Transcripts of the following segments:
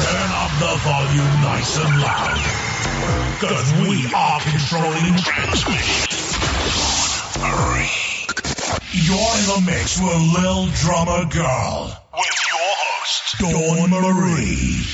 Turn up the volume nice and loud, cause we are controlling transmission. You're in the mix with Lil Drummer Girl, with your host, Dawn Marie.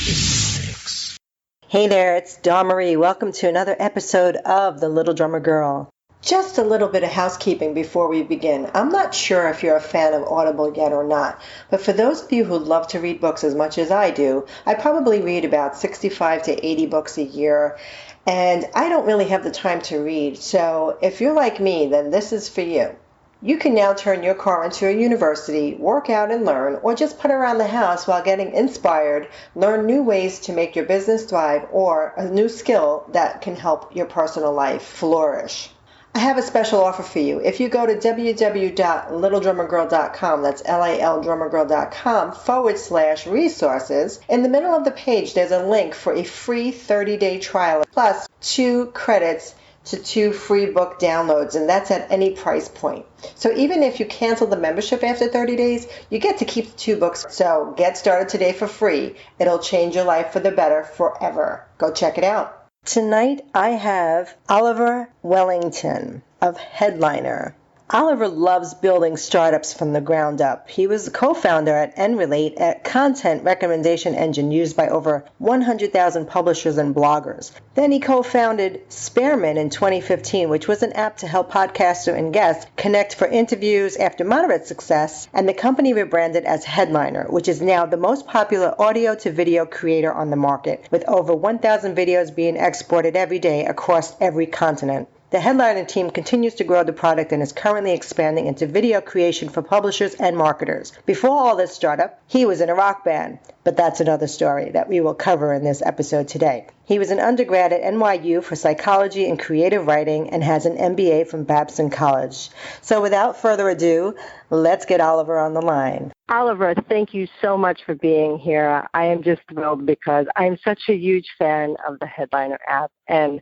Hey there, it's Dawn Marie. Welcome to another episode of The Little Drummer Girl. Just a little bit of housekeeping before we begin. I'm not sure if you're a fan of Audible yet or not, but for those of you who love to read books as much as I do, I probably read about 65 to 80 books a year, and I don't really have the time to read. So if you're like me, then this is for you. You can now turn your car into a university, work out and learn, or just put around the house while getting inspired, learn new ways to make your business thrive, or a new skill that can help your personal life flourish. I have a special offer for you. If you go to www.littledrummergirl.com, that's LILdrummergirl.com/resources, in the middle of the page there's a link for a free 30-day trial, plus 2 credits to 2 free book downloads, and that's at any price point. So even if you cancel the membership after 30 days, you get to keep the 2 books. So get started today for free. It'll change your life for the better forever. Go check it out. Tonight I have Oliver Wellington of Headliner. Oliver loves building startups from the ground up. He was the co-founder at nRelate, a content recommendation engine used by over 100,000 publishers and bloggers. Then he co-founded Spearmint in 2015, which was an app to help podcasters and guests connect for interviews after moderate success, and the company rebranded as Headliner, which is now the most popular audio to video creator on the market, with over 1,000 videos being exported every day across every continent. The Headliner team continues to grow the product and is currently expanding into video creation for publishers and marketers. Before all this startup, he was in a rock band, but that's another story that we will cover in this episode today. He was an undergrad at NYU for psychology and creative writing and has an MBA from Babson College. So without further ado, let's get Oliver on the line. Oliver, thank you so much for being here. I am just thrilled because I'm such a huge fan of the Headliner app, and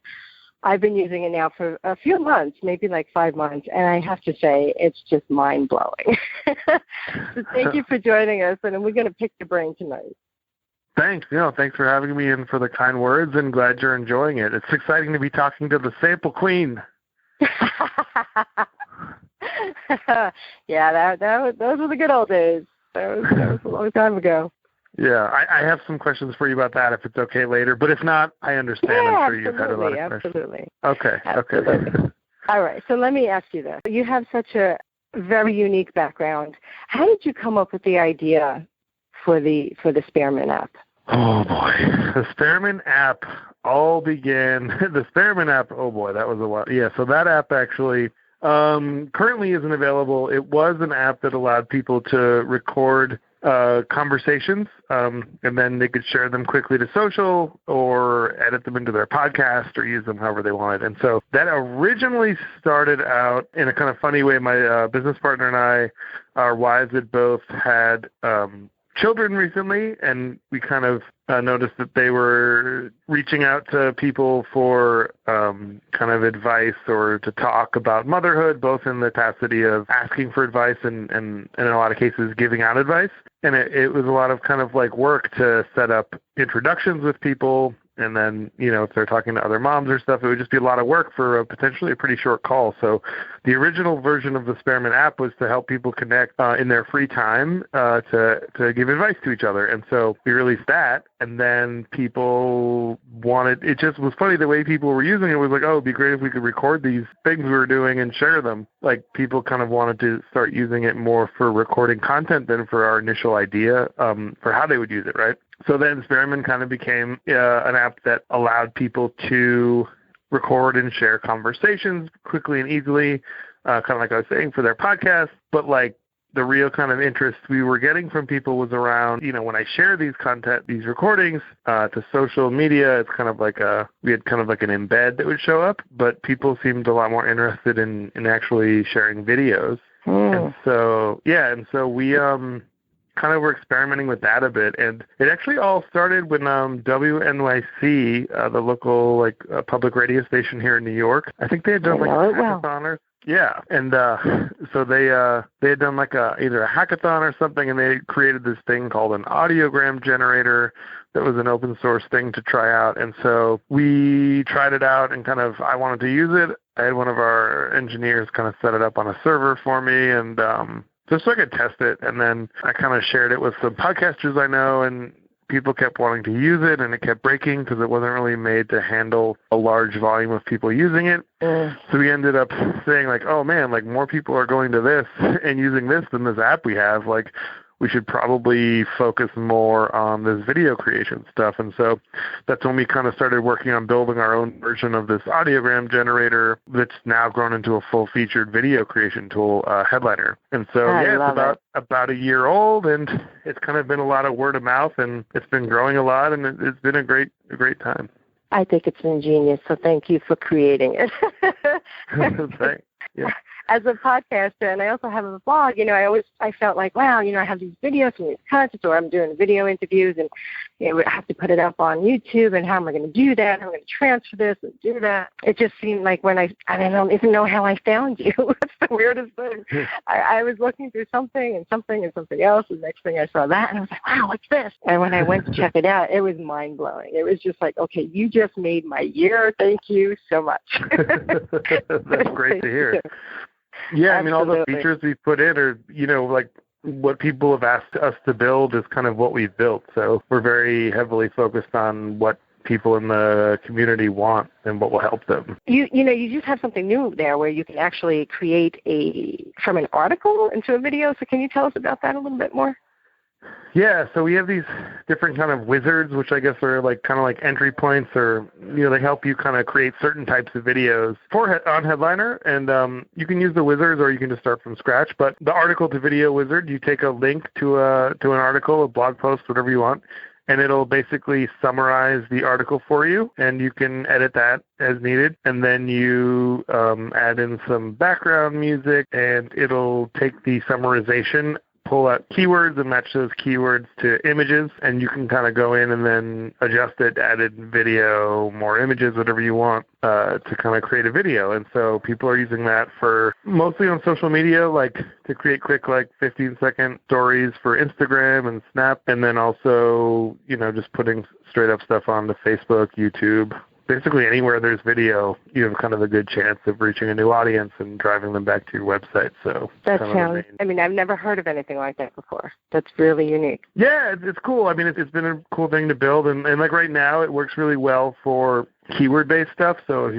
I've been using it now for a few months, maybe like 5 months, and I have to say it's just mind-blowing. So thank you for joining us, and we're going to pick your brain tonight. Thanks. Thanks for having me and for the kind words, and glad you're enjoying it. It's exciting to be talking to the sample queen. Yeah, those were the good old days. That was a long time ago. Yeah, I have some questions for you about that if it's okay later, but if not, I understand. Yeah, I'm sure you've had a lot of questions. Absolutely. Okay. All right, so let me ask you this. You have such a very unique background. How did you come up with the idea for the Spearmint app? Oh, boy. The Spearmint app all began, the Spearmint app, oh, boy, that was a while. Yeah, so that app actually currently isn't available. It was an app that allowed people to record conversations, and then they could share them quickly to social or edit them into their podcast or use them however they wanted. And so that originally started out in a kind of funny way. My business partner and I, our wives had both had children recently, and we kind of noticed that they were reaching out to people for kind of advice or to talk about motherhood, both in the capacity of asking for advice and in a lot of cases giving out advice. And it was a lot of kind of like work to set up introductions with people. And then, if they're talking to other moms or stuff, it would just be a lot of work for potentially a pretty short call. So the original version of the Spearmint app was to help people connect in their free time to give advice to each other. And so we released that, and then people wanted, it just was funny the way people were using it was like, oh, it'd be great if we could record these things we were doing and share them. Like people kind of wanted to start using it more for recording content than for our initial idea for how they would use it, right? So then Spearmint kind of became an app that allowed people to record and share conversations quickly and easily, kind of like I was saying, for their podcast. But like the real kind of interest we were getting from people was around, when I share these recordings to social media, it's kind of like we had kind of like an embed that would show up, but people seemed a lot more interested in actually sharing videos. And so we kind of were experimenting with that a bit, and it actually all started when WNYC, the local public radio station here in New York, I think they had done a hackathon or yeah, and so they had done either a hackathon or something, and they created this thing called an audiogram generator that was an open source thing to try out. And so we tried it out and I wanted to use it. I had one of our engineers kind of set it up on a server for me and just so I could test it. And then I kind of shared it with some podcasters I know, and people kept wanting to use it, and it kept breaking because it wasn't really made to handle a large volume of people using it. So we ended up saying, like, oh, man, like more people are going to this and using this than this app we have. Like, we should probably focus more on this video creation stuff. And so that's when we kind of started working on building our own version of this audiogram generator that's now grown into a full-featured video creation tool, Headliner. And so, it's about a year old, and it's kind of been a lot of word of mouth, and it's been growing a lot, and it's been a great time. I think it's ingenious, so thank you for creating it. Thanks. Yeah. As a podcaster, and I also have a blog, I felt like, wow, I have these videos from these concerts, or I'm doing video interviews, and I have to put it up on YouTube, and how am I going to do that? How am I going to transfer this and do that? It just seemed like when I don't even know how I found you. That's the weirdest thing. I was looking through something and something else, and the next thing I saw that, and I was like, wow, what's this? And when I went to check it out, it was mind-blowing. It was just like, okay, you just made my year. Thank you so much. That's great to hear. Yeah, I mean, all the features we've put in are, like what people have asked us to build is kind of what we've built. So we're very heavily focused on what people in the community want and what will help them. You just have something new there where you can actually create from an article into a video. So can you tell us about that a little bit more? Yeah, so we have these different kind of wizards, which I guess are kind of like entry points, or they help you kind of create certain types of videos on Headliner, and you can use the wizards or you can just start from scratch. But the article to video wizard, you take a link to an article, a blog post, whatever you want, and it'll basically summarize the article for you, and you can edit that as needed. And then you add in some background music, and it'll take the summarization, pull out keywords and match those keywords to images, and you can kind of go in and then adjust it, add in video, more images, whatever you want to kind of create a video. And so people are using that for mostly on social media, like to create quick 15-second stories for Instagram and Snap, and then also just putting straight up stuff onto Facebook, YouTube. Basically anywhere there's video, you have kind of a good chance of reaching a new audience and driving them back to your website. So that sounds, I've never heard of anything like that before. That's really unique. Yeah, it's cool. I mean, it's been a cool thing to build. And like right now, it works really well for keyword-based stuff. So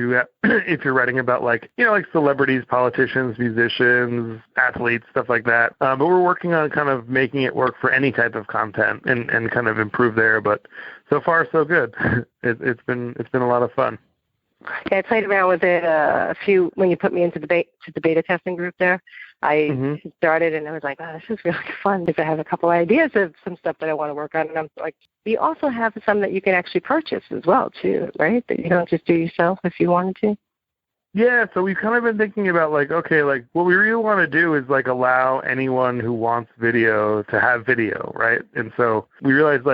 if you're writing about like celebrities, politicians, musicians, athletes, stuff like that. But we're working on kind of making it work for any type of content and kind of improve there. But so far, so good. It's been a lot of fun. Yeah, I played around with it a few when you put me into the beta testing group there. I started and I was like, oh, this is really fun because I have a couple ideas of some stuff that I want to work on. And I'm like, you also have some that you can actually purchase as well, too, right? That you don't just do yourself if you wanted to. Yeah, so we've kind of been thinking about what we really want to do is allow anyone who wants video to have video, right? And so we realized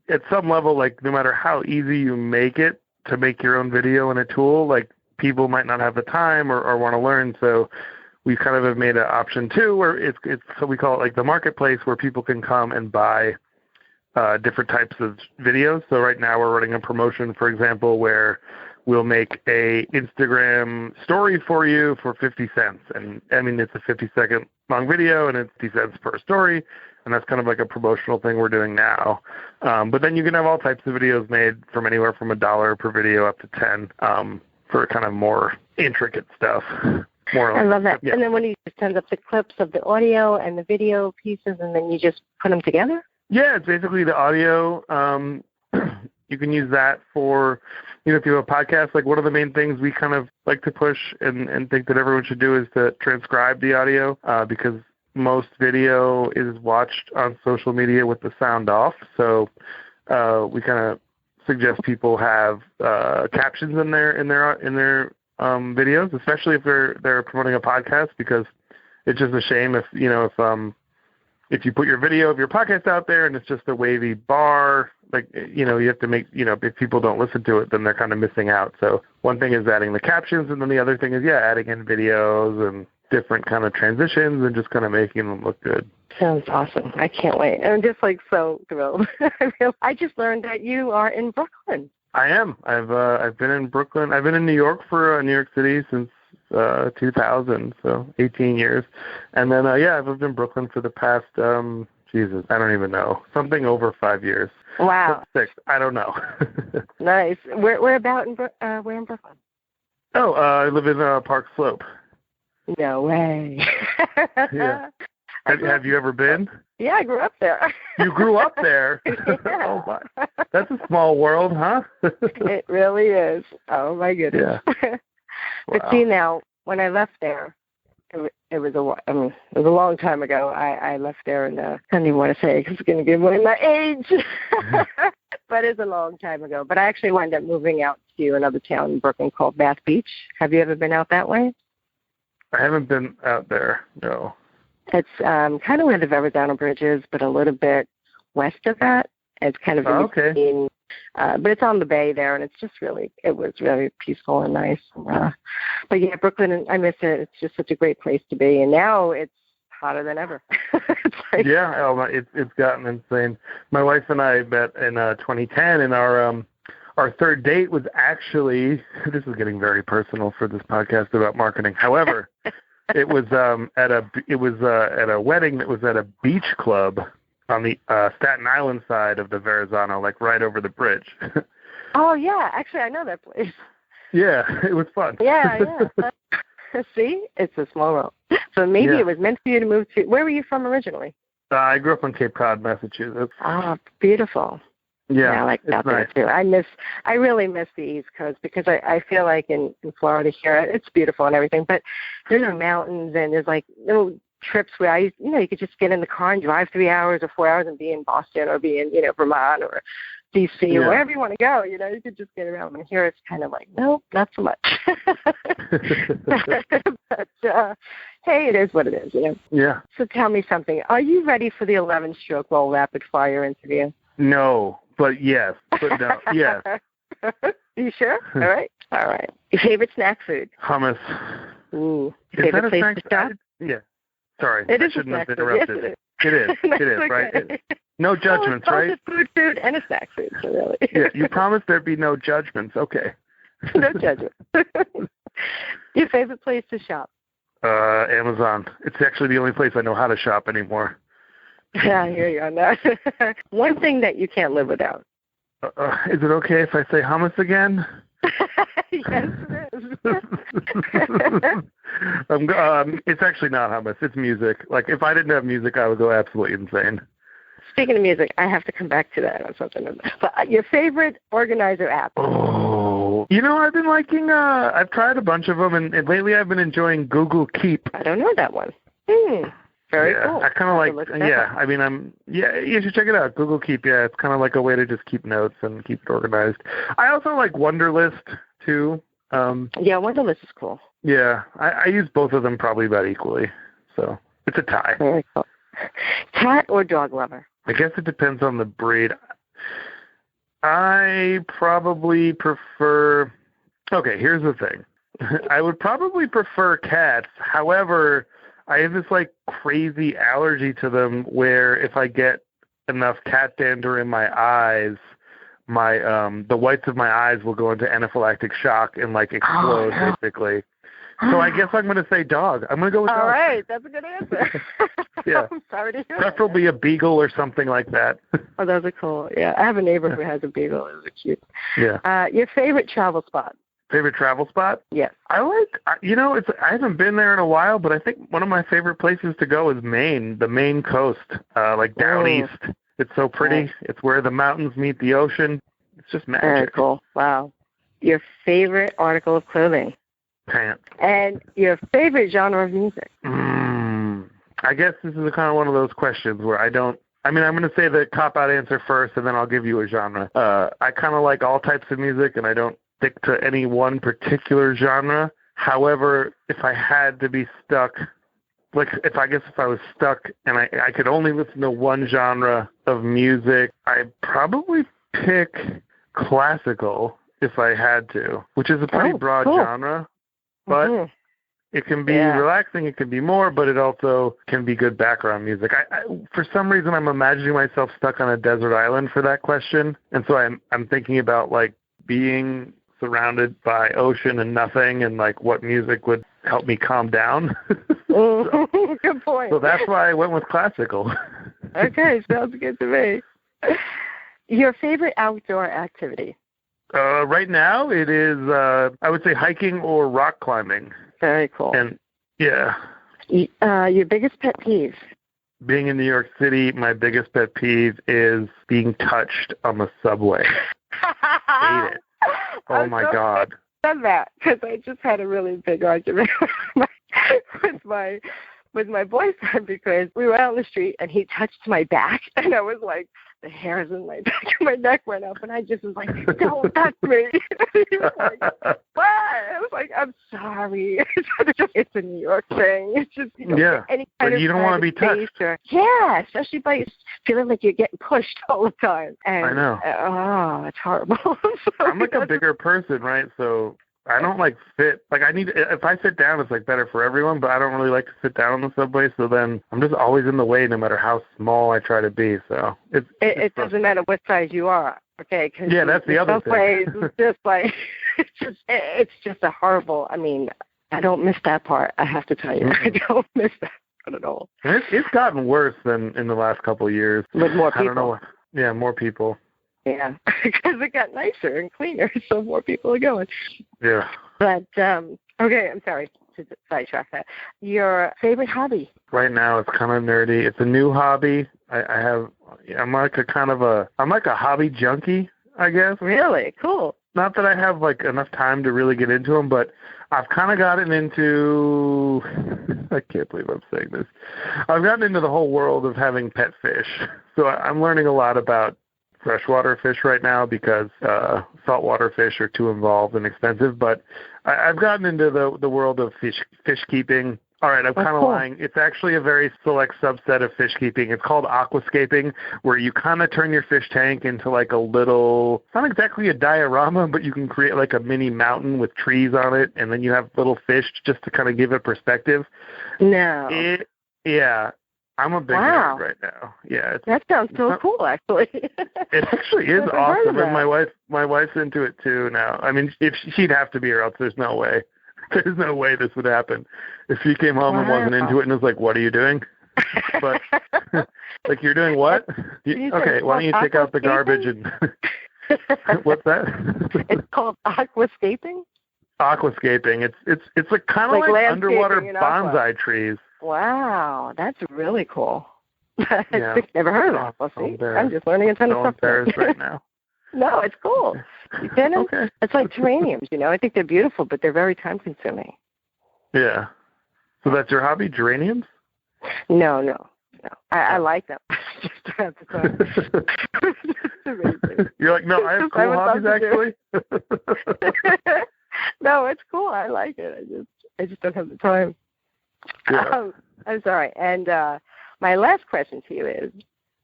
at some level, no matter how easy you make it to make your own video in a tool, people might not have the time or want to learn. So we kind of have made an option too, where it's so we call it the marketplace, where people can come and buy different types of videos. So right now we're running a promotion, for example, where we'll make a Instagram story for you for 50 cents. And I mean, it's a 50-second long video and it's 50 cents per story. And that's kind of a promotional thing we're doing now. But then you can have all types of videos made from anywhere from $1 per video up to 10 for kind of more intricate stuff. I love that. Yeah. And then when you just send up the clips of the audio and the video pieces, and then you just put them together? Yeah, it's basically the audio. You can use that for, if you have a podcast, one of the main things we kind of like to push and think that everyone should do is to transcribe the audio because most video is watched on social media with the sound off. So we kind of suggest people have captions in their videos, especially if they're promoting a podcast, because it's just a shame if if you put your video of your podcast out there and it's just a wavy bar, like, you have to make, if people don't listen to it, then they're kind of missing out. So one thing is adding the captions, and then the other thing is, adding in videos and different kind of transitions and just kind of making them look good. Sounds awesome. I can't wait. I'm just so thrilled. I just learned that you are in Brooklyn. I am. I've been in Brooklyn. I've been in New York for New York City since 2000, so 18 years. And then, I've lived in Brooklyn for the past, I don't even know, something over 5 years. Wow. 6, I don't know. Nice. Where in Brooklyn? Oh, I live in Park Slope. No way. Yeah. Have you ever been? Yeah, I grew up there. You grew up there? Yeah. Oh, my. That's a small world, huh? It really is. Oh, my goodness. Yeah. But Wow. see, now, when I left there, it was a long time ago. I left there, and I don't even want to say because it's going to give away my age. But it's a long time ago. But I actually wound up moving out to another town in Brooklyn called Bath Beach. Have you ever been out that way? I haven't been out there, no. It's kind of where the Verrazano Bridge is, but a little bit west of that. It's kind of in between, but it's on the bay there, and it was really peaceful and nice. But yeah, Brooklyn, I miss it. It's just such a great place to be, and now it's hotter than ever. It's gotten insane. My wife and I met in 2010, and our third date was actually, this is getting very personal for this podcast about marketing. However, it was at a wedding that was at a beach club on the Staten Island side of the Verrazano, like right over the bridge. Oh yeah, actually I know that place. Yeah, it was fun. Yeah. See, it's a small world. So maybe it was meant for you to move to. Where were you from originally? I grew up on Cape Cod, Massachusetts. Ah, beautiful. Yeah, I like that nice. there too. I really miss the East Coast because I feel like in Florida here it's beautiful and everything, but there's no mountains and there's like little trips where you could just get in the car and drive 3 hours or 4 hours and be in Boston or be in Vermont or DC or wherever you want to go. You could just get around. And here it's kind of like, nope, not so much. But hey, it is what it is. Yeah. So tell me something. Are you ready for the 11-stroke roll rapid fire interview? No. But yes. But no. Yes. You sure? All right. Your favorite snack food? Hummus. Ooh. Your favorite place to shop? Yeah. Sorry. It I is shouldn't a have snack interrupted. food. Yes, it is. It is, okay. right? No judgments, right? It's food and a snack food, so really. Yeah, you promised there'd be no judgments. Okay. No judgment. Your favorite place to shop? Amazon. It's actually the only place I know how to shop anymore. Yeah, I hear you on that. One thing that you can't live without. Is it okay if I say hummus again? Yes, it is. It's actually not hummus. It's music. Like, if I didn't have music, I would go absolutely insane. Speaking of music, I have to come back to that on something. But your favorite organizer app? Oh, I've been liking. I've tried a bunch of them, and lately I've been enjoying Google Keep. I don't know that one. Very cool. I kind of like. Yeah, I mean, you should check it out. Google Keep. Yeah, it's kind of like a way to just keep notes and keep it organized. I also like Wunderlist too. Yeah, Wunderlist is cool. Yeah, I use both of them probably about equally. So it's a tie. Very cool. Cat or dog lover? I guess it depends on the breed. I probably prefer... Okay, here's the thing. I would probably prefer cats. However, I have this crazy allergy to them where if I get enough cat dander in my eyes, my the whites of my eyes will go into anaphylactic shock and explode basically. So I guess I'm going to say dog. I'm going to go with dog. All right, that's a good answer. Yeah. I'm sorry to hear Preferably a beagle or something like that. Oh, those are cool. Yeah, I have a neighbor who has a beagle. Those are cute. Yeah. Your favorite travel spot? Favorite travel spot? Yes. I I haven't been there in a while, but I think one of my favorite places to go is Maine, the Maine coast, down east. It's so pretty. Oh. It's where the mountains meet the ocean. It's just magic. Very cool. Wow. Your favorite article of clothing? Pants. And your favorite genre of music? I guess this is kind of one of those questions where I'm going to say the cop-out answer first, and then I'll give you a genre. I kind of like all types of music, and I don't stick to any one particular genre. However, if I had to be stuck, like if I was stuck and I could only listen to one genre of music, I'd probably pick classical if I had to, which is a pretty broad genre, but it can be relaxing, it can be more, but it also can be good background music. I for some reason, I'm imagining myself stuck on a desert island for that question, and so I'm thinking about like being surrounded by ocean and nothing, and like what music would help me calm down. Good point. So that's why I went with classical. Okay, sounds good to me. Your favorite outdoor activity? Right now, it is, I would say hiking or rock climbing. Very cool. And, yeah. Your biggest pet peeve? Being in New York City, my biggest pet peeve is being touched on the subway. Hate it. Oh, my God. I've done that because I just had a really big argument with my boyfriend because we were out on the street and he touched my back and I was like, the hairs in my back of my neck went up and I just was like, don't touch me. He was like, what? I was like, I'm sorry. It's a New York thing. It's just, any kind but of you don't want to be touched. Especially by feeling like you're getting pushed all the time. And, I know. It's horrible. I'm like a bigger person, right? So I don't like fit. Like if I sit down, it's like better for everyone, but I don't really like to sit down on the subway. So then I'm just always in the way, no matter how small I try to be. So it doesn't matter what size you are. Okay. Cause that's the other thing. It's just like, it's just a horrible, I mean, I don't miss that part. I have to tell you, I don't miss that part at all. It's gotten worse than in the last couple of years. With more people. I don't know. Yeah, more people. Yeah, because it got nicer and cleaner, so more people are going. Yeah. But, okay, I'm sorry to sidetrack that. Your favorite hobby? Right now, it's kind of nerdy. It's a new hobby. I'm like a hobby junkie, I guess. Really? Cool. Not that I have like enough time to really get into them, but I've kind of gotten into, I can't believe I'm saying this. I've gotten into the whole world of having pet fish. So I'm learning a lot about freshwater fish right now because saltwater fish are too involved and expensive. But I've gotten into the world of fish keeping. All right, I'm kind of lying. It's actually a very select subset of fish keeping. It's called aquascaping, where you kind of turn your fish tank into like a little, not exactly a diorama, but you can create like a mini mountain with trees on it, and then you have little fish just to kind of give it perspective. No. I'm a big nerd right now. Yeah, that sounds so cool. Actually, it actually is awesome, and my wife's into it too now. I mean, if she'd have to be, or else there's no way. There's no way this would happen if she came home and wasn't into it and was like, "What are you doing?" But like, you're doing what? Okay, why don't you take out the garbage and what's that? It's called aquascaping. Aquascaping. It's like kind of like underwater bonsai trees. Wow, that's really cool. I've never heard of that. See, I'm just learning a ton of stuff. Embarrassed right now. No, it's cool. You can. Okay. It's like geraniums, I think they're beautiful, but they're very time-consuming. Yeah. So that's your hobby, geraniums? No. I like them. Just to have the time. You're like, no, I have cool hobbies, actually. No, it's cool. I like it. I just don't have the time. Yeah. I'm sorry. And my last question to you is,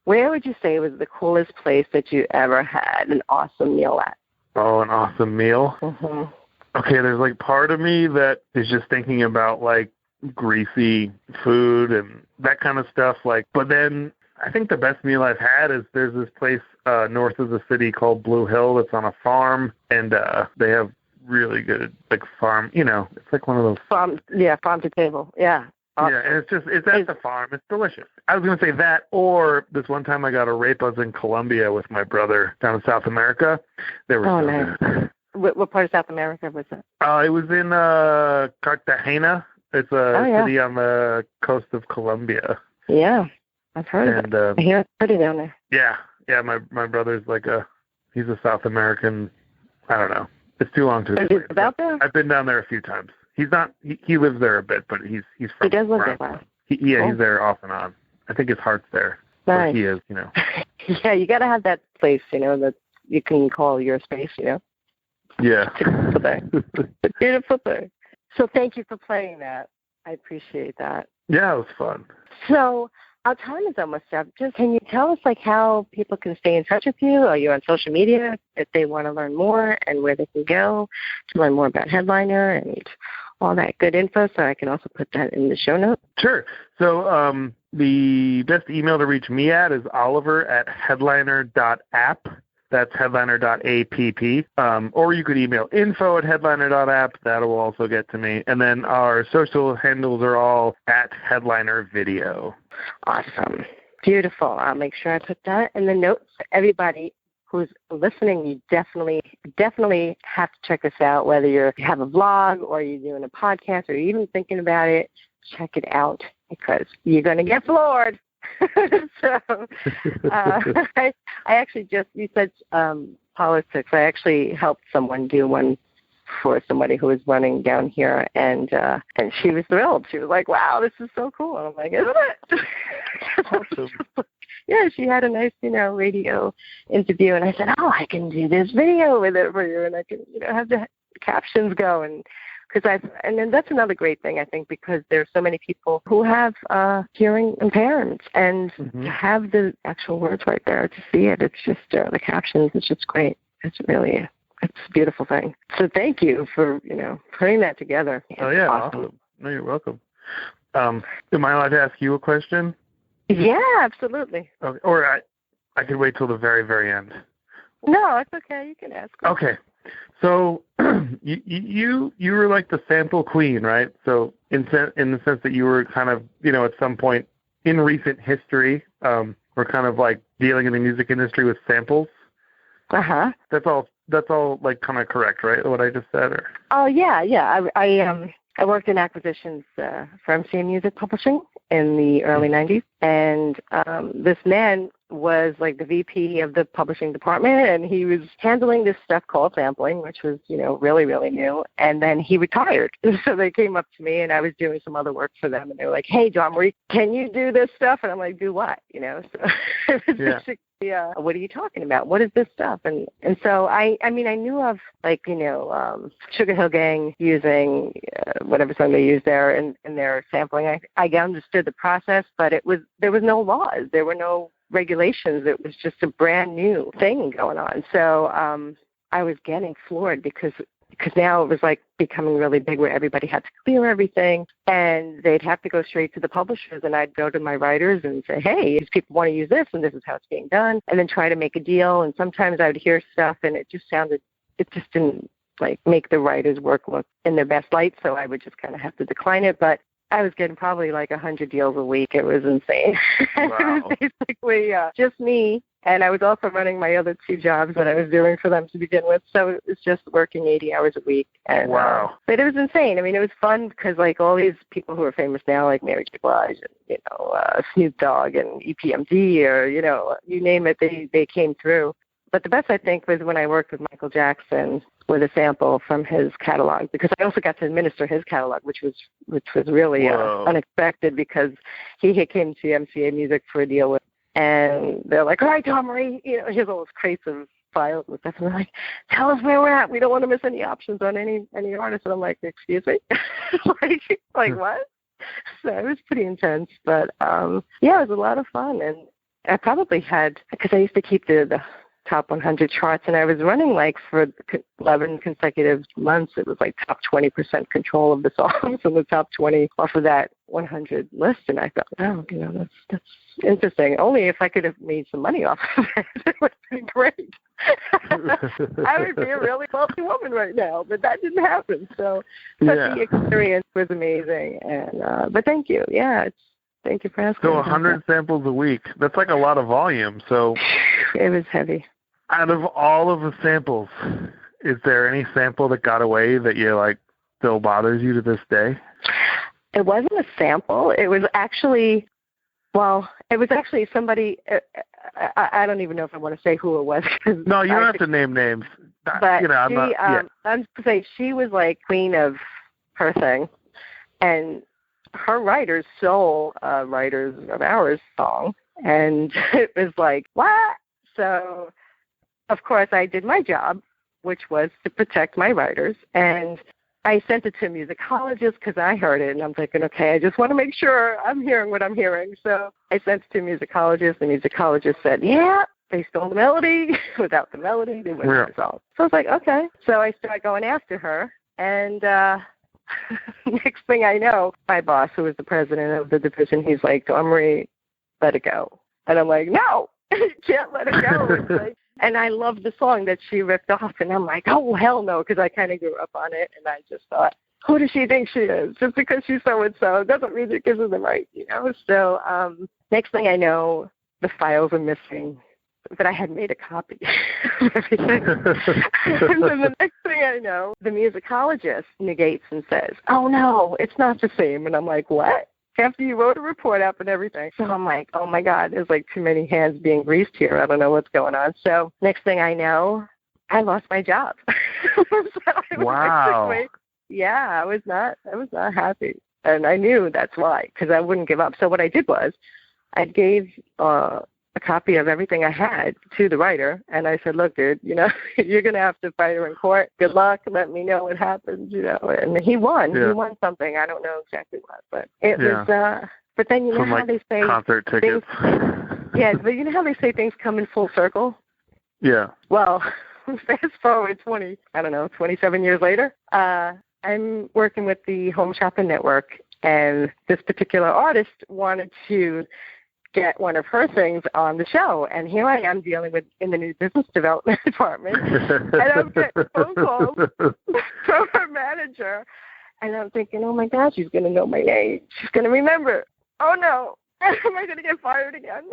where would you say was the coolest place that you ever had an awesome meal at? Oh, an awesome meal? Mm-hmm. Okay, there's like part of me that is just thinking about like greasy food and that kind of stuff. But then I think the best meal I've had is there's this place north of the city called Blue Hill that's on a farm, and they have really good farm. It's like one of those farm to table. Yeah. Awesome. Yeah, and it's at the farm. It's delicious. I was going to say that, or this one time I got arepas in Colombia with my brother down in South America. They were so nice. good. What part of South America was that? It was in Cartagena. It's a city on the coast of Colombia. Yeah, I've heard of it. I hear it's pretty down there. Yeah. My brother's he's a South American. I don't know. It's too long to explain. About there? I've been down there a few times. He's not. He lives there a bit, but he's from. He does live there. Wow. He's there off and on. I think his heart's there. Nice. He is. Yeah, you got to have that place, that you can call your space. Yeah. It's beautiful thing. So thank you for playing that. I appreciate that. Yeah, it was fun. So our time is almost up. Just can you tell us like how people can stay in touch with you? Are you on social media if they want to learn more, and where they can go to learn more about Headliner and all that good info? So I can also put that in the show notes. Sure. So the best email to reach me at is oliver@headliner.app. That's headliner.app. Or you could email info@headliner.app. That will also get to me. And then our social handles are all @headlinervideo. Awesome. Beautiful. I'll make sure I put that in the notes. Everybody who's listening, you definitely have to check this out, whether you have a vlog or you're doing a podcast or you're even thinking about it. Check it out because you're going to get floored. So I actually you said politics. I actually helped someone do one for somebody who was running down here, and she was thrilled. She was like, "Wow, this is so cool." And I'm like, "Isn't it?" Awesome. Yeah, she had a nice, radio interview, and I said, "Oh, I can do this video with it for you, and I can, have the captions go." And then that's another great thing, I think, because there's so many people who have hearing impairments, and to have the actual words right there, to see it, it's just the captions. It's just great. It's a beautiful thing. So thank you for putting that together. Oh yeah, awesome. No, you're welcome. Am I allowed to ask you a question? Yeah, absolutely. Okay. Or I could wait till the very, very end. No, it's okay. You can ask. Okay. So you were like the sample queen, right? So in the sense that you were kind of, at some point in recent history, were kind of like dealing in the music industry with samples. Uh-huh. That's all like kind of correct, right? What I just said, or? Oh yeah. I worked in acquisitions for MCA Music Publishing in the early 90s, and this man was like the VP of the publishing department, and he was handling this stuff called sampling, which was, really, really new. And then he retired. So they came up to me, and I was doing some other work for them, and they were like, "Hey, John Marie, can you do this stuff?" And I'm like, "Do what?" So it was basically, what are you talking about? What is this stuff? And so I knew of like, Sugar Hill Gang using whatever song they used there in their sampling. I understood the process, but there was no laws. There were no regulations. It was just a brand new thing going on. So I was getting floored because now it was like becoming really big where everybody had to clear everything, and they'd have to go straight to the publishers, and I'd go to my writers and say, "Hey, these people want to use this, and this is how it's being done," and then try to make a deal. And sometimes I would hear stuff, and it just didn't like make the writer's work look in their best light, so I would just kind of have to decline it. But I was getting probably like 100 deals a week. It was insane. Wow. It was basically just me. And I was also running my other two jobs that I was doing for them to begin with. So it was just working 80 hours a week. And, wow. But it was insane. I mean, it was fun because like all these people who are famous now, like Mary J. Blige and, Snoop Dogg and EPMD or, you name it, they came through. But the best, I think, was when I worked with Michael Jackson with a sample from his catalog, because I also got to administer his catalog, which was really unexpected because he came to MCA Music for a deal with, and they're like, "All right, Tom Marie," he has all those crates of files and stuff, and they're like, "Tell us where we're at. We don't want to miss any options on any artist." And I'm like, "Excuse me?" like what? So it was pretty intense, but it was a lot of fun, and I probably had, because I used to keep the top 100 charts, and I was running like for 11 consecutive months. It was like top 20% control of the songs and the top 20 off of that 100 list. And I thought, that's interesting. Only if I could have made some money off of it, it would have been great. I would be a really wealthy woman right now, but that didn't happen. So the experience was amazing. And but thank you. Thank you for asking. So 100 samples a week. That's like a lot of volume. So it was heavy. Out of all of the samples, is there any sample that got away that you like still bothers you to this day? It wasn't a sample. It was actually somebody. I don't even know if I want to say who it was. No, you don't have to name names. But I'm to say she was like queen of her thing, and her writers stole Writers of Ours song, and it was like, what? So, of course, I did my job, which was to protect my writers, and I sent it to a musicologist because I heard it, and I'm thinking, okay, I just want to make sure I'm hearing what I'm hearing. So I sent it to a musicologist. The musicologist said, yeah, they stole the melody. Without the melody, they wouldn't have resolved. So I was like, okay. So I started going after her, and next thing I know, my boss, who was the president of the division, he's like, Marie, let it go. And I'm like, no, you can't let it go. It's like, and I love the song that she ripped off, and I'm like, oh, hell no, because I kind of grew up on it, and I just thought, who does she think she is? Just because she's so-and-so doesn't mean it gives her the right, you know? So next thing I know, the files are missing, but I had made a copy of everything. And then the next thing I know, the musicologist negates and says, oh, no, it's not the same. And I'm like, what? After you wrote a report up and everything. So I'm like, oh, my God, there's like too many hands being greased here. I don't know what's going on. So next thing I know, I lost my job. Wow. Yeah, I was not happy. And I knew that's why, because I wouldn't give up. So what I did was I gave a copy of everything I had to the writer, and I said, look, dude, you know, you're going to have to fight her in court. Good luck. Let me know what happens, you know. And he won. Yeah. He won something. I don't know exactly what, but it was, but then you know how they say concert tickets. Yeah, but you know how they say things come in full circle? Yeah. Well, fast forward 27 years later, I'm working with the Home Shopping Network, and this particular artist wanted to get one of her things on the show. And here I am dealing with in the new business development department, and I'm getting phone calls from her manager, and I'm thinking, oh my God, she's going to know my name. She's going to remember. Oh no, am I going to get fired again?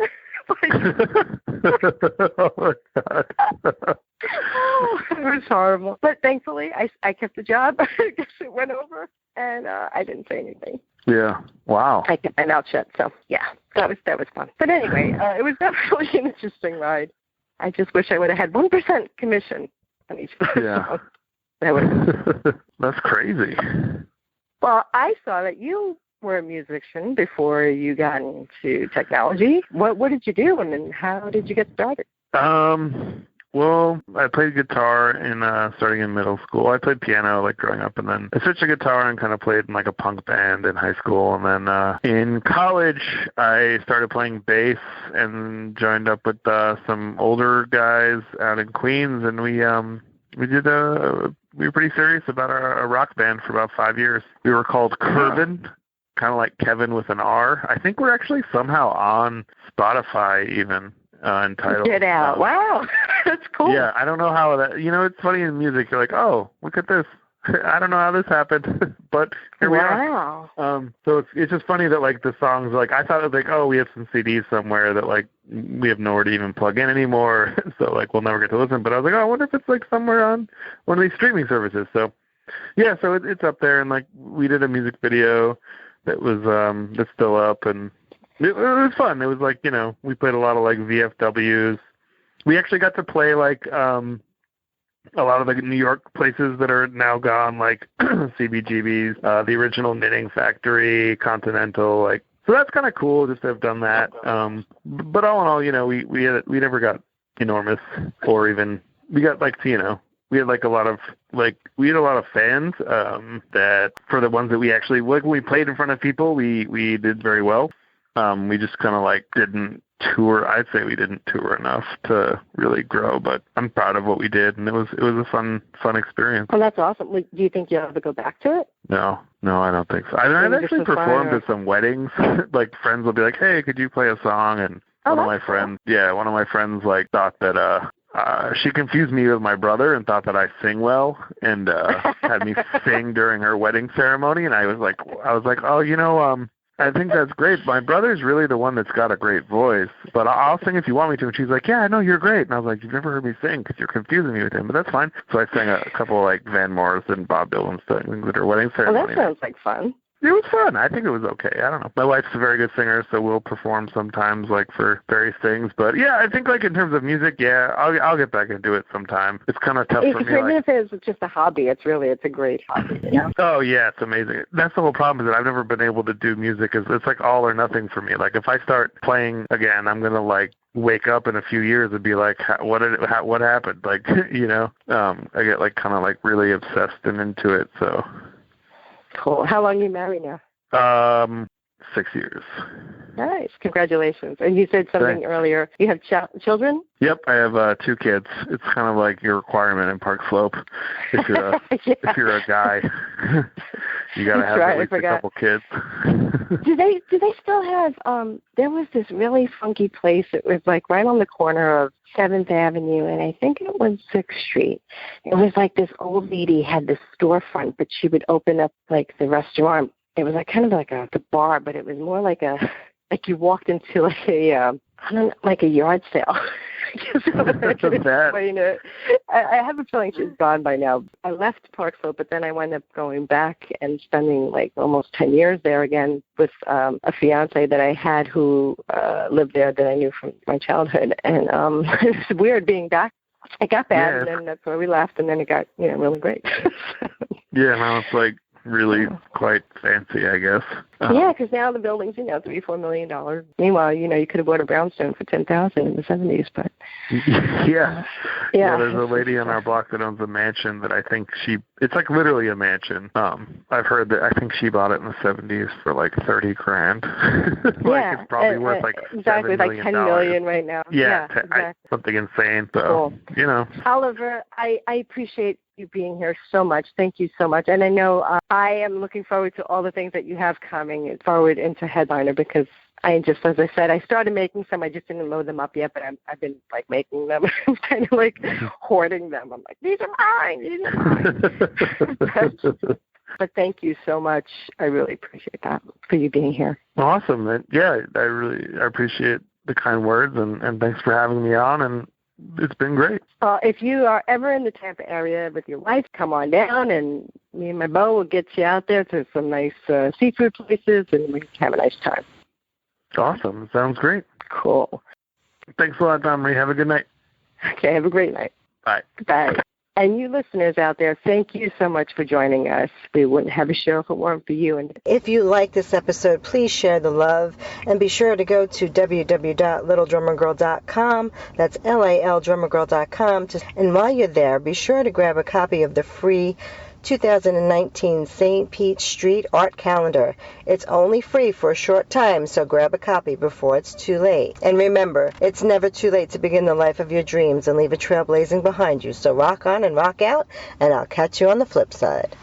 Oh my God. Oh, it was horrible. But thankfully, I kept the job. I guess it went over, and I didn't say anything. Yeah. Wow. I kept my mouth shut. So yeah, that was fun. But anyway, it was definitely an interesting ride. I just wish I would have had 1% commission on each of those songs. That would. That's crazy. Well, I saw that you were a musician before you got into technology. What did you do, and then how did you get started? Well, I played guitar starting in middle school. I played piano like growing up, and then I switched to guitar and kind of played in like a punk band in high school. And then in college, I started playing bass and joined up with some older guys out in Queens, and we were pretty serious about a rock band for about 5 years. We were called Curvin, kind of like Kevin with an R. I think we're actually somehow on Spotify even. Entitled. Get out. Wow. That's cool. Yeah, I don't know how that, it's funny in music. You're like, oh, look at this. I don't know how this happened, but here we are. So it's just funny that like the songs, like I thought it was like, oh, we have some CDs somewhere that like we have nowhere to even plug in anymore. So like we'll never get to listen. But I was like, oh, I wonder if it's like somewhere on one of these streaming services. So yeah, so it's up there. And like we did a music video that was, that's still up, and it was fun. It was like, we played a lot of like VFWs. We actually got to play like a lot of the New York places that are now gone, like CBGB's, the original Knitting Factory, Continental, like, so that's kind of cool just to have done that. But all in all, we never got enormous, or even we got like, we had like a lot of fans that for the ones that we actually, like when we played in front of people, we did very well. We just kind of like didn't tour. I'd say we didn't tour enough to really grow, but I'm proud of what we did, and it was a fun experience. Oh, that's awesome. Do you think you'll ever go back to it? No, I don't think so. I've actually performed at some weddings. Like friends will be like, "Hey, could you play a song?" And one of my friends like thought that she confused me with my brother and thought that I sing well, and had me sing during her wedding ceremony. And I was like, oh, I think that's great. My brother's really the one that's got a great voice, but I'll sing if you want me to. And she's like, yeah, I know you're great. And I was like, you've never heard me sing because you're confusing me with him, but that's fine. So I sang a couple of like Van Morrison, Bob Dylan things at her wedding ceremony. Well, that sounds like fun. It was fun. I think it was okay. I don't know. My wife's a very good singer, so we'll perform sometimes, like, for various things. But, yeah, I think, like, in terms of music, yeah, I'll get back into it sometime. It's kind of tough for me. Even if it's just a hobby, it's a great hobby. You know? Oh, yeah, it's amazing. That's the whole problem is that I've never been able to do music. It's like all or nothing for me. Like, if I start playing again, I'm going to, like, wake up in a few years and be like, what happened? Like, you know, I get, like, kind of, like, really obsessed and into it, so... Cool. How long are you married now? 6 years. Nice. Congratulations. And you said something earlier. You have children? Yep, I have 2 kids. It's kind of like your requirement in Park Slope. If you're a, if you're a guy, you got to have at least a couple kids. Do they still have, there was this really funky place. It was like right on the corner of 7th Avenue, and I think it was 6th Street. It was like this old lady had this storefront, but she would open up like the restaurant. It was like kind of like the bar, but it was more like you walked into like a yard sale. Explain it. I have a feeling she's gone by now. I left Park Slope, but then I wound up going back and spending like almost 10 years there again with a fiance that I had who lived there that I knew from my childhood. And it's weird being back. It got bad, and then that's where we left, and then it got really great. Yeah, now it's like really quite fancy, I guess. Yeah, because now the building's, $3-4 million. Meanwhile, you could have bought a brownstone for $10,000 in the 70s, but yeah, there's a lady on our block that owns a mansion that I think it's like literally a mansion. I've heard that I think she bought it in the 70s for like $30,000. Like it's probably worth like exactly $7 million. Like $10 million right now. Yeah, exactly. Something insane. So cool. Oliver, I appreciate you being here so much. Thank you so much. And I know I am looking forward to all the things that you have coming forward into Headliner, because I just, as I said, I started making some. I just didn't load them up yet, but I've been like making them. I'm kind of like hoarding them. I'm like, these are mine. But thank you so much. I really appreciate that for you being here. Awesome. Yeah, I appreciate the kind words, and thanks for having me on. And it's been great. If you are ever in the Tampa area with your wife, come on down, and me and my beau will get you out there to some nice seafood places, and we can have a nice time. Awesome. Sounds great. Cool. Thanks a lot, Don Marie. Have a good night. Okay, have a great night. Bye. Bye. And you listeners out there, thank you so much for joining us. We wouldn't have a show if it weren't for you. And if you like this episode, please share the love, and be sure to go to www.littledrummergirl.com. That's LALdrummergirl.com. And while you're there, be sure to grab a copy of the free 2019 St. Pete Street Art Calendar. It's only free for a short time, so grab a copy before it's too late. And remember, it's never too late to begin the life of your dreams and leave a trail blazing behind you. So rock on and rock out, and I'll catch you on the flip side.